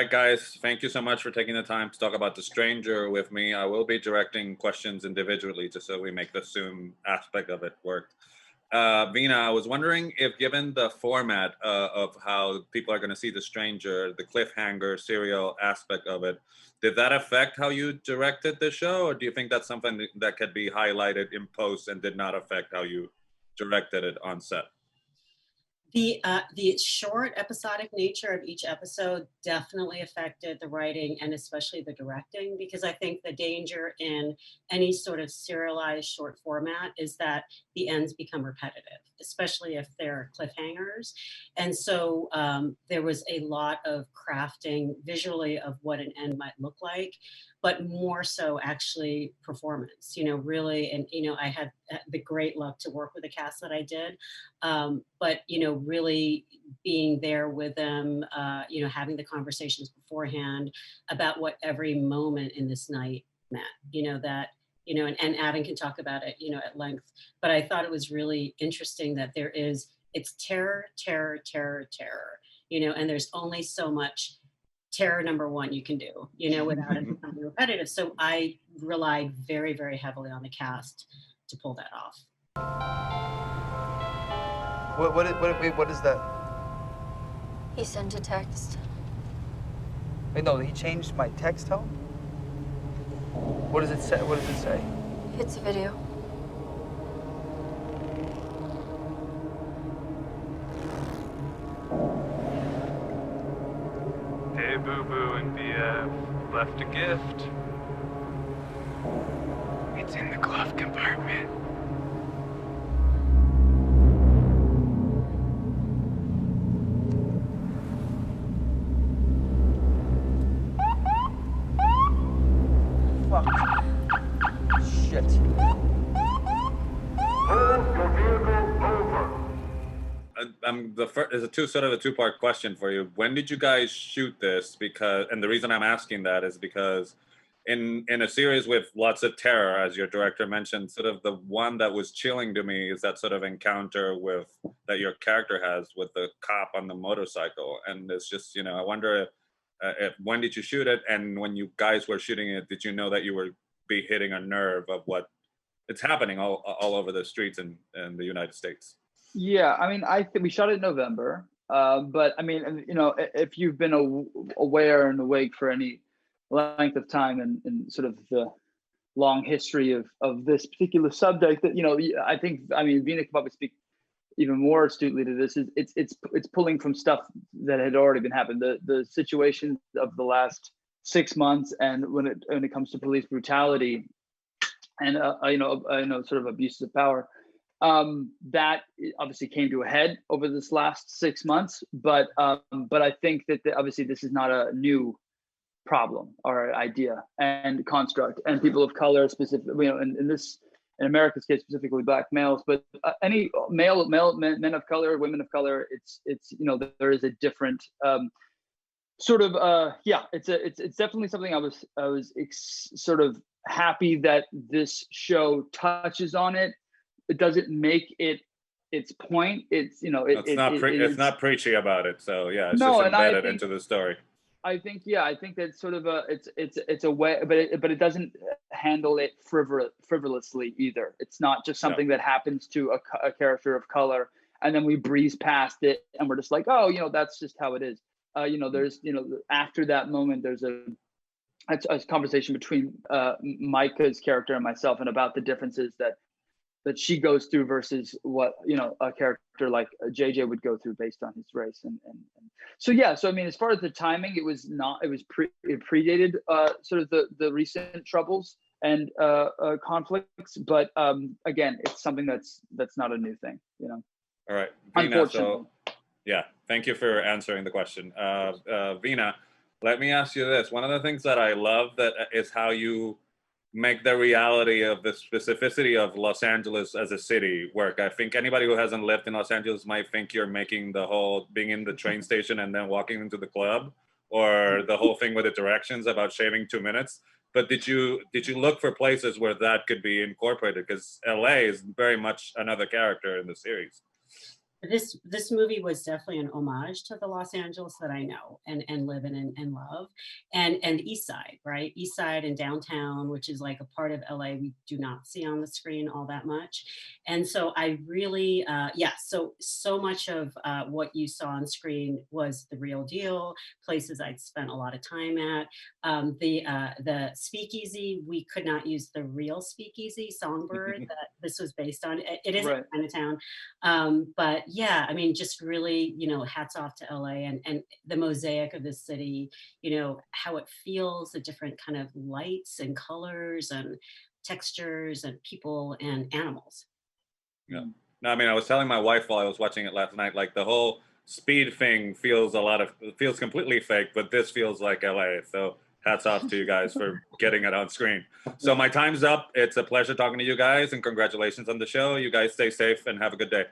right, guys, thank you so much for taking the time to talk about The Stranger with me. I will be directing questions individually just so we make the Zoom aspect of it work. Veena, I was wondering if, given the format of how people are going to see The Stranger, the cliffhanger serial aspect of it, did that affect how you directed the show, or do you think that's something that could be highlighted in post and did not affect how you directed it on set? The short episodic nature of each episode definitely affected the writing and especially the directing, because I think the danger in any sort of serialized short format is that the ends become repetitive, especially if they're cliffhangers. And so there was a lot of crafting visually of what an end might look like, but more so actually performance, really. And, I had the great luck to work with the cast that I did. But, really being there with them, having the conversations beforehand about what every moment in this night meant, and Avan can talk about it, at length. But I thought it was really interesting that it's terror, terror, terror, terror, and there's only so much terror number one you can do, without it becoming repetitive. So I relied very, very heavily on the cast to pull that off. What is that? He sent a text. Wait, no, he changed my text tone? What does it say? What does it say? It's a video. Hey, Boo Boo and BF left a gift. It's in the glove compartment. Fuck. Shit. Is a two-part question for you. When did you guys shoot this? And the reason I'm asking that is because in a series with lots of terror, as your director mentioned, sort of the one that was chilling to me is that sort of encounter that your character has with the cop on the motorcycle. And it's just, I wonder when did you shoot it? And when you guys were shooting it, did you know that you were be hitting a nerve of what it's happening all over the streets in the United States? Yeah, I mean, I think we shot it in November. But I mean, if you've been aware and awake for any length of time and sort of the long history of this particular subject, that I think, Veena could probably speak even more astutely to this. It's pulling from stuff that had already been happened. The situation of the last 6 months, and when it comes to police brutality and sort of abuses of power. That obviously came to a head over this last 6 months, but I think that obviously this is not a new problem or idea and construct, and people of color specifically, in America's case specifically Black males, but any men of color, women of color, it's there is a different it's definitely something I was sort of happy that this show touches on it. It doesn't make it its point. It's it's not preachy about it. So yeah, it's just embedded into the story. I think that's sort of it's a way, but it doesn't handle it frivolously either. It's not just something that happens to a character of color and then we breeze past it and we're just like, oh, that's just how it is. There's after that moment there's a conversation between Micah's character and myself and about the differences that she goes through versus what a character like JJ would go through based on his race and so I mean, as far as the timing, it predated sort of the recent troubles and conflicts, but again, it's something that's not a new thing, All right, Veena, unfortunately. thank you for answering the question. Veena, let me ask you this. One of the things that I love is how you make the reality of the specificity of Los Angeles as a city work. I think anybody who hasn't lived in Los Angeles might think you're making the whole being in the train station and then walking into the club, or the whole thing with the directions about shaving 2 minutes. But did you look for places where that could be incorporated? Because LA is very much another character in the series. This movie was definitely an homage to the Los Angeles that I know and live in and love, and the East Side, right? East Side and downtown, which is like a part of LA we do not see on the screen all that much. And so I really, yeah, so much of what you saw on screen was the real deal, places I'd spent a lot of time at. The speakeasy, we could not use the real speakeasy, Songbird, that this was based on. It is in Right. Chinatown. But yeah, I mean, just really, hats off to LA and the mosaic of the city, how it feels, the different kind of lights and colors and textures and people and animals. Yeah. No, I mean, I was telling my wife while I was watching it last night, like the whole speed thing feels completely fake, but this feels like LA. So hats off to you guys for getting it on screen. So my time's up. It's a pleasure talking to you guys, and congratulations on the show. You guys stay safe and have a good day.